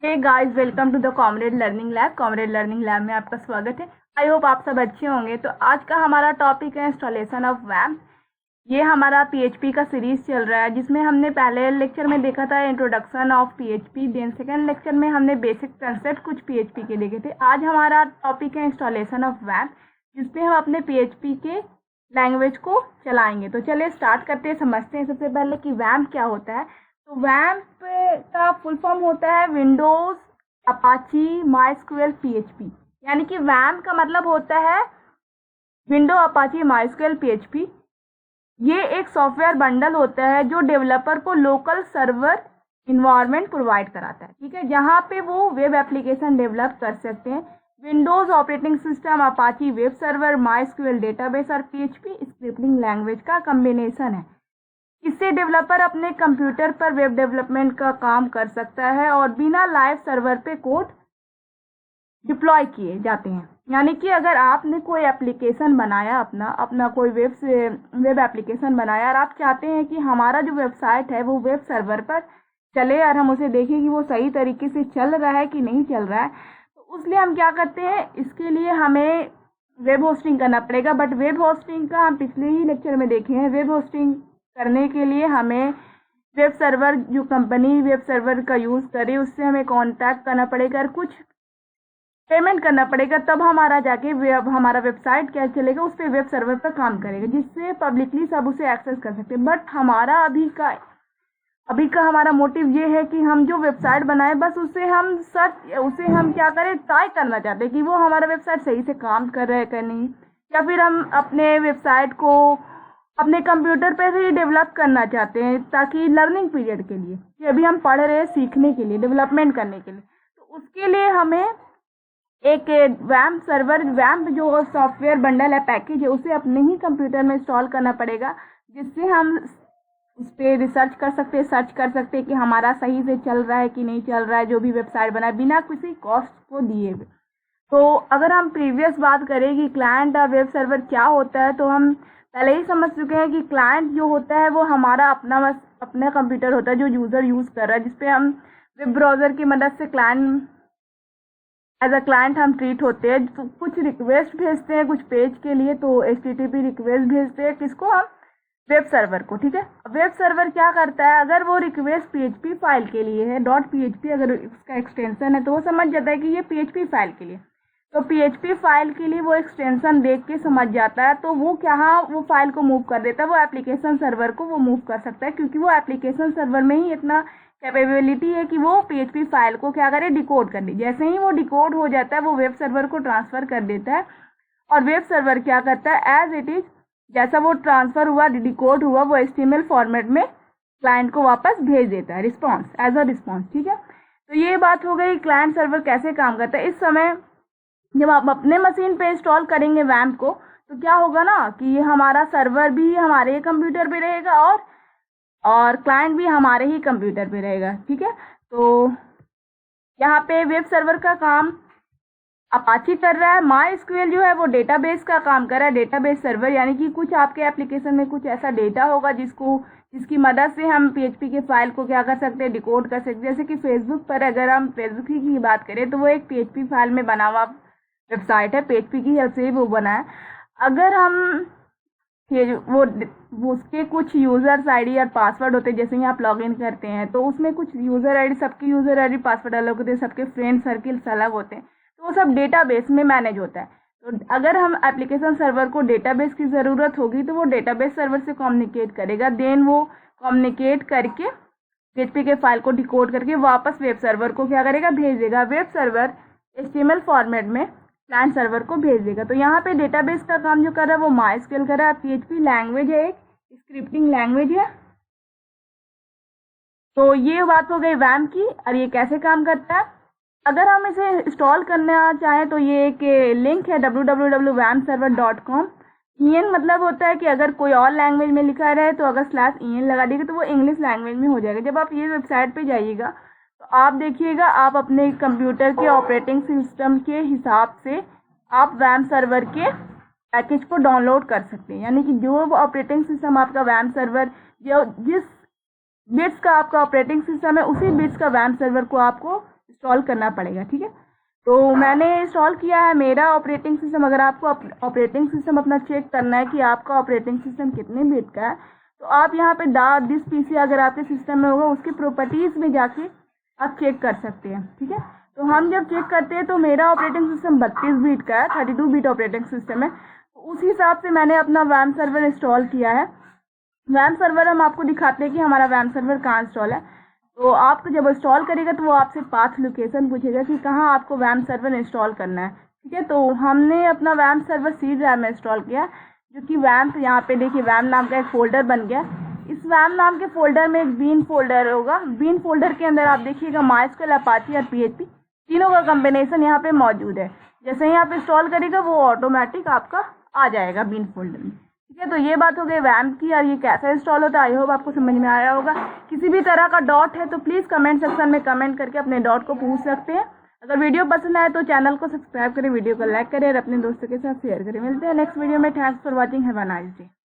Hey guys, welcome to the Comrade Learning Lab. Comrade Learning Lab में आपका स्वागत है। आई होप आप सब अच्छे होंगे। तो आज का हमारा टॉपिक है इंस्टॉलेशन ऑफ वैम्प। ये हमारा पीएचपी का सीरीज चल रहा है, जिसमें हमने पहले लेक्चर में देखा था introduction of PHP, then second lecture में हमने बेसिक कंसेप्ट कुछ पीएचपी के देखे थे। आज हमारा टॉपिक है इंस्टॉलेशन ऑफ वैम्प, जिसमें हम अपने पीएचपी के लैंग्वेज को चलाएंगे। तो चलिए स्टार्ट करते हैं, समझते हैं सबसे पहले कि वैम्प क्या होता है। तो वैम्प का फुल फॉर्म होता है विंडोज अपाची माइस्क्यूएल पीएचपी, यानी कि वैम्प का मतलब होता है विंडो अपाची माइस्क्यूएल पीएचपी। ये एक सॉफ्टवेयर बंडल होता है जो डेवलपर को लोकल सर्वर इन्वायरमेंट प्रोवाइड कराता है, ठीक है, जहाँ पे वो वेब एप्लीकेशन डेवलप कर सकते हैं। Windows operating system, Apache web server, MySQL database और पीएचपी स्क्रिप्टिंग लैंग्वेज का कॉम्बिनेशन है। इससे डेवलपर अपने कंप्यूटर पर वेब डेवलपमेंट का काम कर सकता है और बिना लाइव सर्वर पे कोड डिप्लॉय किए जाते हैं। यानी कि अगर आपने कोई एप्लीकेशन बनाया, अपना कोई वेब एप्लीकेशन बनाया और आप चाहते हैं कि हमारा जो वेबसाइट है वो वेब सर्वर पर चले और हम उसे देखें कि वो सही तरीके से चल रहा है कि नहीं चल रहा है, तो उसलिए हम क्या करते हैं, इसके लिए हमें वेब होस्टिंग करना पड़ेगा। बट वेब होस्टिंग का हम पिछले ही लेक्चर में देखे हैं। वेब होस्टिंग करने के लिए हमें वेब सर्वर, जो कंपनी वेब सर्वर का यूज़ करे, उससे हमें कांटेक्ट करना पड़ेगा और कुछ पेमेंट करना पड़ेगा, तब हमारा जाके हमारा वेबसाइट क्या चलेगा, उस पर वेब सर्वर पर काम करेगा, जिससे पब्लिकली सब उसे एक्सेस कर सकते हैं। बट हमारा अभी का हमारा मोटिव ये है कि हम जो वेबसाइट बनाए, बस उसे हम क्या करें, ट्राई करना चाहते हैं कि वो हमारा वेबसाइट सही से काम कर रहा है कि नहीं, या फिर हम अपने वेबसाइट को अपने कंप्यूटर पर ही डेवलप करना चाहते हैं, ताकि लर्निंग पीरियड के लिए, कि अभी हम पढ़ रहे हैं सीखने के लिए, डेवलपमेंट करने के लिए। तो उसके लिए हमें एक वैम्प जो सॉफ्टवेयर बंडल है, पैकेज है, उसे अपने ही कंप्यूटर में इंस्टॉल करना पड़ेगा, जिससे हम उस पर रिसर्च कर सकते हैं, सर्च कर सकते हैं कि हमारा सही से चल रहा है कि नहीं चल रहा है, जो भी वेबसाइट बना है, बिना किसी कॉस्ट को दिए हुए। तो अगर हम प्रीवियस बात करें कि क्लाइंट और वेब सर्वर क्या होता है, तो हम पहले ही समझ चुके हैं कि क्लाइंट जो होता है वो हमारा अपना कंप्यूटर होता है, जो यूज़र यूज़ कर रहा है, जिसपे हम वेब ब्राउज़र की मदद से एज अ क्लाइंट हम ट्रीट होते हैं। तो कुछ रिक्वेस्ट भेजते हैं कुछ पेज के लिए, तो HTTP रिक्वेस्ट भेजते हैं किसको, हम वेब सर्वर को, ठीक है। वेब सर्वर क्या करता है, अगर वो रिक्वेस्ट PHP फाइल के लिए है, .php अगर उसका एक्सटेंशन है, तो वो समझ जाता है कि ये PHP फाइल के लिए, तो PHP फाइल के लिए वो एक्सटेंशन देख के समझ जाता है, तो वो फाइल को मूव कर देता है, वो एप्लीकेशन सर्वर को वो मूव कर सकता है, क्योंकि वो एप्लीकेशन सर्वर में ही इतना कैपेबिलिटी है कि वो PHP फाइल को क्या करे, डिकोड कर दे। जैसे ही वो डिकोड हो जाता है, वो वेब सर्वर को ट्रांसफ़र कर देता है, और वेब सर्वर क्या करता है, एज इट इज़, जैसा वो ट्रांसफ़र हुआ, डिकोड हुआ, वो HTML फॉर्मेट में क्लाइंट को वापस भेज देता है, रिस्पॉन्स, एज अ रिस्पॉन्स, ठीक है। तो ये बात हो गई क्लाइंट सर्वर कैसे काम करता है। इस समय जब आप अपने मशीन पे इंस्टॉल करेंगे वैम्प को, तो क्या होगा ना कि ये हमारा सर्वर भी हमारे कंप्यूटर पे रहेगा और क्लाइंट भी हमारे ही कंप्यूटर पे रहेगा, ठीक है। तो यहाँ पे वेब सर्वर का काम अपाची कर रहा है, माइस्क्यूएल जो है वो डेटाबेस का काम कर रहा है, डेटाबेस सर्वर, यानी कि कुछ आपके एप्लीकेशन में कुछ ऐसा डेटा होगा जिसकी मदद से हम PHP के फाइल को क्या कर सकते हैं, डिकोड कर सकते हैं। जैसे कि फेसबुक पर अगर हम फेसबुक की बात करें, तो वो एक PHP फाइल में बना हुआ वेबसाइट है, PHP की हेल्प से वो बना है। अगर हम वो उसके कुछ यूज़र्स ID और पासवर्ड होते हैं, जैसे ही आप लॉगिन करते हैं, तो उसमें कुछ यूज़र ID, सबके यूज़र ID पासवर्ड अलग होते हैं, सबके फ्रेंड सर्किल्स अलग होते हैं, तो वो सब डेटाबेस में मैनेज होता है। तो अगर हम एप्लीकेशन सर्वर को डेटाबेस की ज़रूरत होगी, तो वो डेटाबेस सर्वर से कम्युनिकेट करेगा, देन वो कम्युनिकेट करके PHP के फाइल को डिकोड करके वापस वेब सर्वर को क्या करेगा, भेज देगा। वेब सर्वर HTML फॉर्मेट में क्लाइंट सर्वर को भेज देगा। तो यहाँ पे डेटाबेस का काम जो कर रहा है वो माइस्क्यूएल कर रहा है। PHP लैंग्वेज है, एक स्क्रिप्टिंग लैंग्वेज है। तो ये बात हो गई वैम्प की, और ये कैसे काम करता है। अगर हम इसे इंस्टॉल करना चाहें, तो ये एक लिंक है www.vampserver.com। EN मतलब होता है कि अगर कोई और लैंग्वेज में लिखा रहे, तो अगर /EN लगा देगा तो वो इंग्लिश लैंग्वेज में हो जाएगा। जब आप ये वेबसाइट पे जाइएगा, तो आप देखिएगा, आप अपने कंप्यूटर के ऑपरेटिंग सिस्टम के हिसाब से आप वैम्प सर्वर के पैकेज को डाउनलोड कर सकते हैं। यानी कि जो ऑपरेटिंग सिस्टम आपका वैम्प सर्वर, जिस बिट्स का आपका ऑपरेटिंग सिस्टम है, उसी बिट्स का वैम्प सर्वर को आपको इंस्टॉल करना पड़ेगा। ठीक है, तो मैंने इंस्टॉल किया है मेरा ऑपरेटिंग सिस्टम। अगर आपको ऑपरेटिंग सिस्टम अपना चेक करना है कि आपका ऑपरेटिंग सिस्टम कितने बिट का है, तो आप यहाँ पे दिस पीसी अगर आपके सिस्टम में होगा उसकी प्रॉपर्टीज में जाके आप चेक कर सकते हैं। ठीक है, तो हम जब चेक करते हैं तो मेरा ऑपरेटिंग सिस्टम 32 बिट का है, 32 बिट ऑपरेटिंग सिस्टम है। तो उस हिसाब से मैंने अपना वैम सर्वर इंस्टॉल किया है। वैम सर्वर हम आपको दिखाते हैं कि हमारा वैम सर्वर कहाँ इंस्टॉल है। तो आपको जब इंस्टॉल करेगा तो वो आपसे पाथ लोकेशन पूछेगा कि कहाँ आपको वैम सर्वर इंस्टॉल करना है। ठीक है, तो हमने अपना वैम सर्वर सी ड्राइव में इंस्टॉल किया, जो कि वैम यहाँ पे देखिए वैम नाम का एक फोल्डर बन गया। इस वैम नाम के फोल्डर में एक बीन फोल्डर होगा। बीन फोल्डर के अंदर आप देखिएगा माइस्क्वेल, अपाची और PHP तीनों का कॉम्बिनेशन यहाँ पे मौजूद है। जैसे ही आप इंस्टॉल करेगा वो ऑटोमेटिक आपका आ जाएगा बीन फोल्डर में। ठीक है, तो ये बात हो गई वैम की और ये कैसा इंस्टॉल होता है। आई होप आपको समझ में आया होगा। किसी भी तरह का डाउट है तो प्लीज़ कमेंट सेक्शन में कमेंट करके अपने डाउट को पूछ सकते हैं। अगर वीडियो पसंद आए तो चैनल को सब्सक्राइब करें, वीडियो को लाइक करें और अपने दोस्तों के साथ शेयर करें। मिलते हैं नेक्स्ट वीडियो में। Thanks for watching, have a nice day.